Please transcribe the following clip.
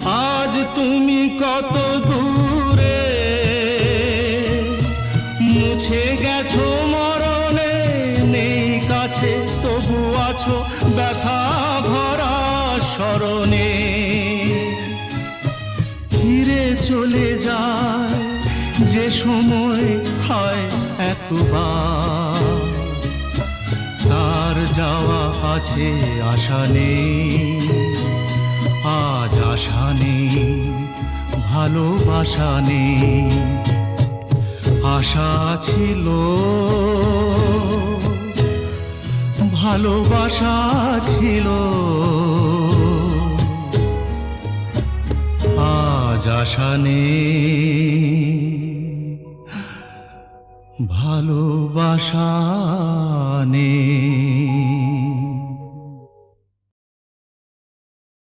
আজ তুমি কত দূরে, মুছে গেছো মরণে, নেই কাছে তবু আছো ব্যথা ভরা স্মরণে। ফিরে চলে যায় যে সময় হয় একবার, তার যাওয়া আছে আশা নেই, আজ আশা নেই ভালোবাসা নেই। আশা ছিল ভালোবাসা ছিল, আজ আশা নেই ভালোবাসা নেই।